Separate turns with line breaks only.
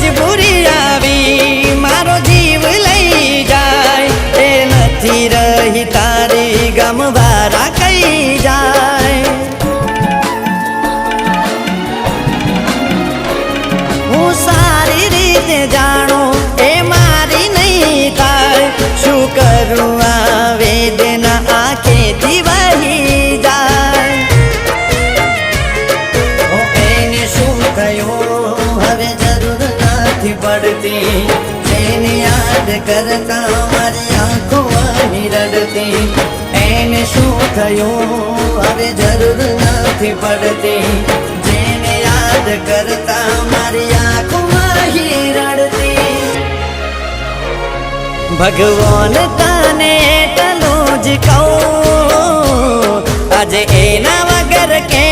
મજબૂરી આવી મારો જીવ લઈ જાય એ નથી રહી તારી ગમવારા કઈ જાય હું સારી રીતે જાણું એ મારી નહીં થાય શું કરું આ વેદના આંખેથી વહી જાય એને શું થયું હવે જરૂર નથી પડતી જેને યાદ કરતા મારી આંખો અહીં રડતી એને શું થયું હવે જરૂર નથી પડતી જેને યાદ કરતા મારી આંખો અહીં રડતી ભગવાન તને એટલું જ કહું આજે એના વગર કે